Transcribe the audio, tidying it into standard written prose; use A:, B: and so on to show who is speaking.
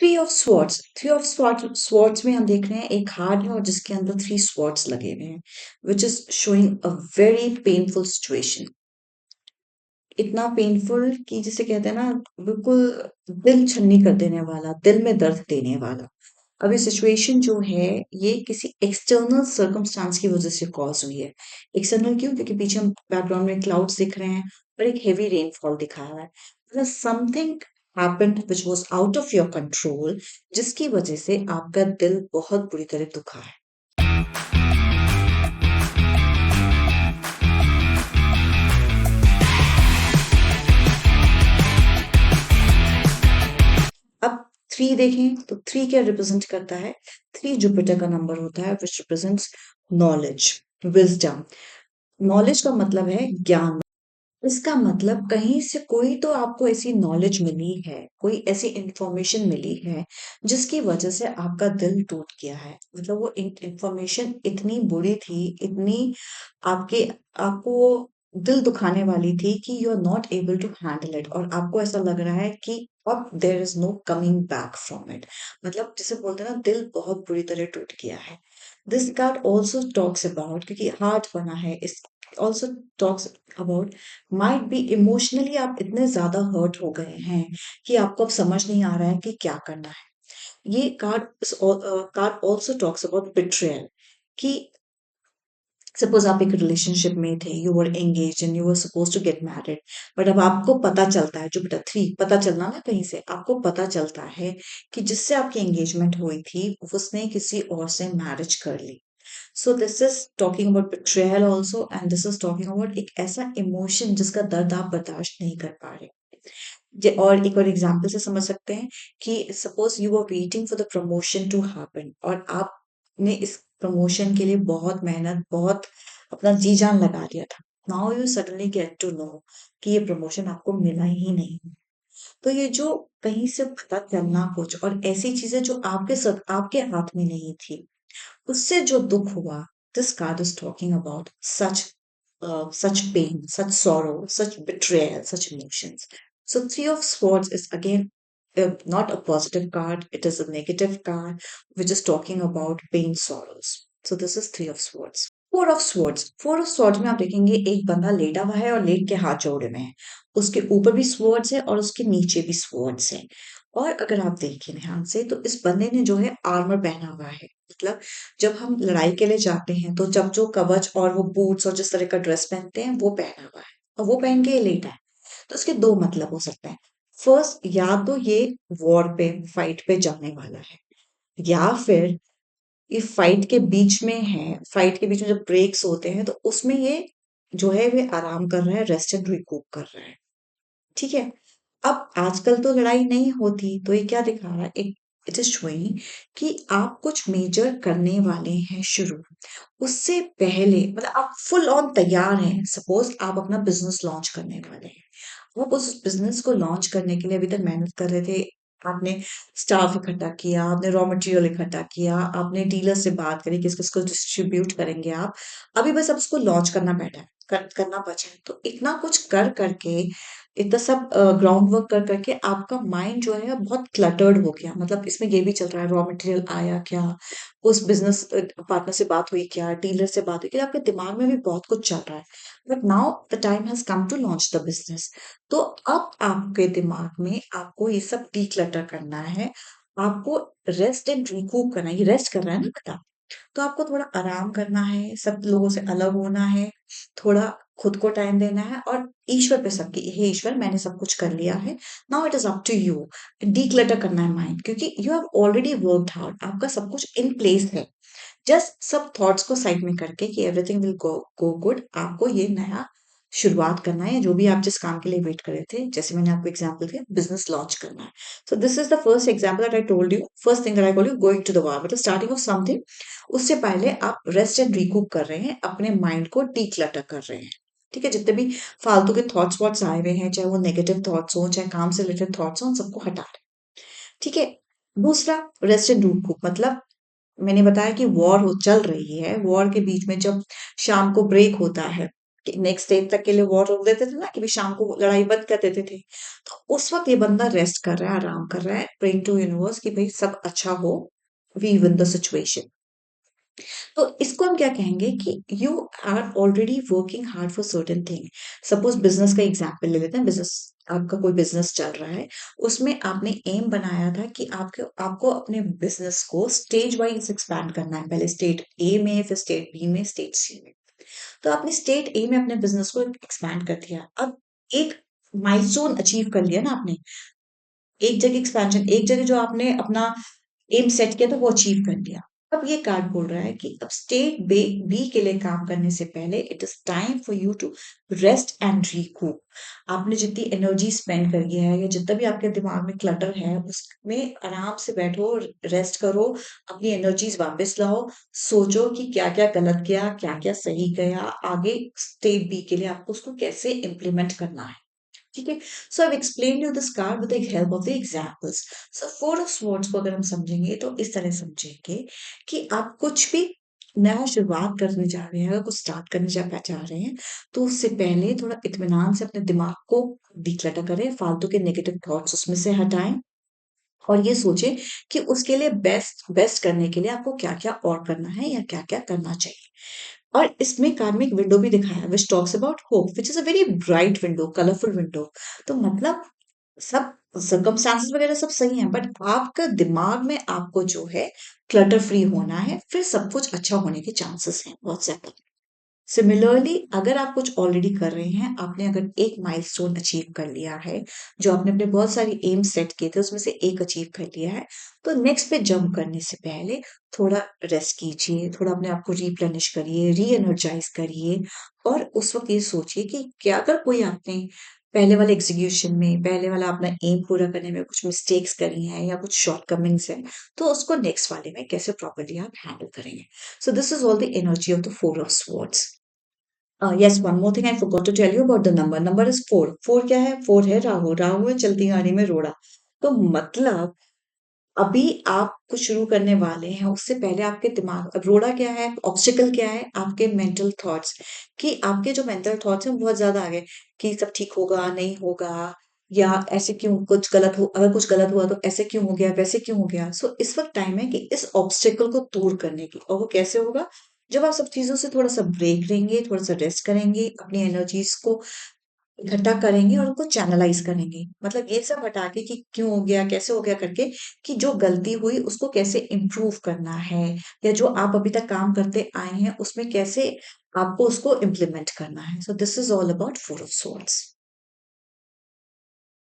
A: Three of swords में हम देख रहे हैं एक हार्ड है और जिसके अंदर थ्री स्वॉर्ड्स लगे हुए हैं, which is showing a very painful situation. इतना पेनफुल कि जिसे कहते हैं ना, बिल्कुल दिल छन्नी कर देने वाला, दिल में दर्द देने वाला। अब ये सिचुएशन जो है, ये किसी एक्सटर्नल सर्कमस्टांस की वजह से कॉज हुई है। एक्सटर्नल क्यों? क्योंकि पीछे हम बैकग्राउंड में क्लाउड्स दिख रहे हैं और एक हेवी रेनफॉल दिखा हुआ है। मतलब something happened which was out of your control, जिसकी वजह से आपका दिल बहुत बुरी तरह दुखा है। अब थ्री देखें तो थ्री क्या रिप्रेजेंट करता है? थ्री जुपिटर का नंबर होता है विच रिप्रेजेंट्स नॉलेज, विजडम। नॉलेज का मतलब है ज्ञान। इसका मतलब कहीं से कोई तो आपको ऐसी नॉलेज मिली है, कोई ऐसी इंफॉर्मेशन मिली है जिसकी वजह से आपका दिल टूट गया है। मतलब वो इंफॉर्मेशन इतनी बुरी थी, इतनी आपके आपको दिल दुखाने वाली थी कि you are not able to handle it, और आपको ऐसा लग रहा है कि अब there is no coming back from it. मतलब जिसे बोलते हैं ना, दिल बहुत बुरी तरह टूट गया है। This card also talks about, क्योंकि हार्ट बना है, इस also talks about might be emotionally आप इतने ज्यादा हर्ट हो गए हैं कि आपको अब समझ नहीं आ रहा है कि क्या करना है। ये card also talks about betrayal, कि सपोज आप एक रिलेशनशिप में थे, you were engage and you were suppose to get married, but अब आपको पता चलता है, जो बेटा थ्री, पता चलना ना, कहीं से आपको पता चलता है कि जिससे आपकी एंगेजमेंट हुई थी उसने किसी और से मैरिज कर ली। So this is talking about betrayal also, and this is talking about एक ऐसा इमोशन जिसका दर्द आप बर्दाश्त नहीं कर पा रहे। और एक और एग्जाम्पल से समझ सकते हैं कि suppose you are waiting for the promotion to happen, और आपने इस प्रमोशन के लिए बहुत मेहनत, बहुत अपना जी जान लगा दिया था। Now you suddenly get to know कि ये प्रमोशन आपको मिला ही नहीं। तो ये जो कहीं से पता चलना कुछ और ऐसी चीजें जो आपके साथ आपके हाथ में नहीं थी, उससे जो दुख हुआ, this card is talking about such pain, such sorrow, such betrayal, such emotions. So, Three of Swords is again not a positive card, it is a negative card which is talking about pain, sorrows. So, this is Three of Swords. Four of swords में आप देखेंगे एक बंदा लेटा हुआ है और late के हाथ जोड़े हुए हैं। उसके ऊपर भी स्वॉर्ड्स है और उसके नीचे भी स्वॉर्ड्स है। और अगर आप देखें ध्यान से तो इस बंदे ने जो है आर्मर पहना हुआ है। मतलब जब हम लड़ाई के लिए जाते हैं तो जब जो कवच और वो बूट्स और जिस तरह का ड्रेस पहनते हैं वो पहना हुआ है, और वो पहन के ये लेटा है। तो इसके दो मतलब हो सकते हैं। फर्स्ट, या तो ये वॉर पे, फाइट पे जाने वाला है, या फिर ये फाइट के बीच में है। फाइट के बीच में जब ब्रेक्स होते हैं तो उसमें ये जो है वे आराम कर रहा है, रेस्ट एंड रिकूप कर रहा है। ठीक है। अब आजकल तो लड़ाई नहीं होती, तो ये क्या दिखा रहा है? एक इट इज शोइंग कि आप कुछ मेजर करने वाले हैं शुरू। उससे पहले मतलब आप फुल ऑन तैयार हैं। सपोज आप अपना बिजनेस लॉन्च करने वाले हैं, आप उस बिजनेस को लॉन्च करने के लिए अभी तक मेहनत कर रहे थे। आपने स्टाफ इकट्ठा किया, आपने रॉ मटेरियल इकट्ठा किया, आपने डीलर से बात करी किस किस को डिस्ट्रीब्यूट करेंगे आप। अभी बस अब उसको लॉन्च करना बैठा है, करना बचा है। तो इतना कुछ कर करके, इतना सब ग्राउंड वर्क कर करके आपका माइंड जो है बहुत क्लटर्ड हो गया। मतलब इसमें ये भी चल रहा है, रॉ मटेरियल आया क्या, उस बिजनेस पार्टनर से बात हुई क्या, डीलर से बात हुई क्या, आपके दिमाग में भी बहुत कुछ चल रहा है। But now the time has come to launch the business. तो अब आपके दिमाग में आपको ये सब डीक्लटर करना है। आपको रेस्ट एंड रिकूप करना है। ये रेस्ट कर रहा है ना बेटा, तो आपको थोड़ा आराम करना है, सब लोगों से अलग होना है, थोड़ा खुद को टाइम देना है, और ईश्वर पे सबकी, हे ईश्वर मैंने सब कुछ कर लिया है, now it is up to you. Declutter करना है माइंड, क्योंकि you have already worked hard, आपका सब कुछ इन प्लेस है। जस्ट सब थॉट्स को साइड में करके कि एवरीथिंग विल गो गुड, आपको ये नया शुरुआत करना है। जो भी आप जिस काम के लिए वेट कर रहे थे, जैसे मैंने आपको एग्जांपल दिया, बिजनेस लॉन्च करना है। So this is the first example that I told you, first thing that I told you, going to the war, मतलब स्टार्टिंग ऑफ समथिंग। उससे पहले आप रेस्ट एंड रिकूप कर रहे हैं, अपने माइंड को डीक्लटर कर रहे हैं। ठीक है, जितने भी फालतू के थॉट्स वॉट्स आए हुए हैं, चाहे वो नेगेटिव थॉट्स हो, चाहे काम से रिलेटेड थॉट्स हो, उन सबको हटा रहे हैं। ठीक है। दूसरा, रेस्ट एंड रिकूप मतलब मैंने बताया कि वॉर हो चल रही है, वॉर के बीच में जब शाम को ब्रेक होता है नेक्स्ट डे तक के लिए वॉर रोक देते थे ना कि भी शाम को लड़ाई बंद कर देते थे। तो उस वक्त ये बंदा रेस्ट कर रहा है, आराम कर रहा है, प्रेइंग टू यूनिवर्स कि भाई सब अच्छा हो, वी विन द सिचुएशन। तो इसको हम क्या कहेंगे कि you are already working hard for certain thing. Suppose business का एग्जाम्पल ले लेते हैं। बिजनेस, आपका कोई बिजनेस चल रहा है, उसमें आपने एम बनाया था कि आपके आपको अपने बिजनेस को स्टेज वाइज एक्सपैंड करना है। पहले स्टेट ए में, फिर स्टेट बी में, स्टेट सी में। तो आपने स्टेट ए में अपने बिजनेस को एक्सपैंड कर दिया। अब एक माइलस्टोन अचीव कर लिया ना आपने, एक जगह एक्सपेंशन, एक जगह जो आपने अपना एम सेट किया था वो अचीव कर लिया। अब ये कार्ड बोल रहा है कि अब स्टेट बे बी के लिए काम करने से पहले it is time for you to rest and recoup. आपने जितनी एनर्जी स्पेंड करी है या जितना भी आपके दिमाग में क्लटर है उसमें आराम से बैठो, रेस्ट करो, अपनी एनर्जीज वापस लाओ, सोचो कि क्या क्या गलत किया, क्या क्या सही गया, आगे स्टेट बी के लिए आपको उसको कैसे इम्प्लीमेंट करना है। ठीक है। So I explain you this card with the help of the examples. So four of swords को अगर हम समझेंगे तो इस तरह समझेंगे कि आप कुछ भी नया शुरुआत करने जा रहे हैं, अगर कुछ स्टार्ट करने जा रहे हैं, तो उससे पहले थोड़ा इत्मीनान से अपने दिमाग को डिक्लटर करें, फालतू के नेगेटिव थॉट्स उसमें से हटाएं और ये सोचें कि उसके लिए बेस्ट बेस्ट करने के लिए आपको क्या-क्या और करना है या क्या-क्या करना चाहिए। और इसमें कार्मिक विंडो भी दिखाया है which talks about hope which is a very bright window, colourful window. तो मतलब सब सर्कमस्टेंसेस वगैरह सब सही हैं, बट आपका दिमाग में आपको जो है क्लटर फ्री होना है, फिर सब कुछ अच्छा होने के चांसेस हैं बहुत ज़्यादा। सिमिलरली अगर आप कुछ ऑलरेडी कर रहे हैं, आपने अगर एक माइलस्टोन अचीव कर लिया है, जो आपने अपने बहुत सारी एम सेट किए थे उसमें से एक अचीव कर लिया है, तो नेक्स्ट पे जंप करने से पहले थोड़ा रेस्ट कीजिए, थोड़ा अपने आप को रिप्लेनिश करिए, री एनर्जाइज करिए और उस वक्त ये सोचिए कि क्या अगर कोई आपने पहले वाले एग्जीक्यूशन में, पहले वाला अपना एम पूरा करने में कुछ मिस्टेक्स करी हैं या कुछ शॉर्टकमिंग्स हैं, तो उसको नेक्स्ट वाले में कैसे प्रॉपर्ली आप हैंडल करेंगे। So this is all the energy of the Four of Swords. Yes, one more thing I forgot to tell you about the number. Number is 4. 4 क्या है? 4 है राहु। राहु है चलती गाड़ी में रोड़ा। तो मतलब अभी आप कुछ शुरू करने वाले हैं, उससे पहले आपके दिमाग, अब रोड़ा क्या है? ऑब्स्टिकल क्या है? आपके मेंटल थॉट्स, कि आपके जो मेंटल थॉट्स हैं बहुत ज़्यादा आ गए कि सब ठीक होगा, नहीं होगा, या ऐसे क्यों, कुछ गलत हो, अगर कुछ गलत हुआ तो ऐसे क्यों हो गया, वैसे क्यों हो गया। सो इस वक्त टाइम है कि इस ऑब्स्टिकल को दूर करने की, और वो कैसे होगा? जब आप सब चीज़ों से थोड़ा सा ब्रेक लेंगे, थोड़ा सा रेस्ट करेंगे, अपनी एनर्जीज को इकट्ठा करेंगे और उनको चैनलाइज करेंगे। मतलब ये सब हटा के कि क्यों हो गया, कैसे हो गया करके, कि जो गलती हुई उसको कैसे इम्प्रूव करना है, या जो आप अभी तक काम करते आए हैं उसमें कैसे आपको उसको इम्प्लीमेंट करना है। So this is all about four of swords.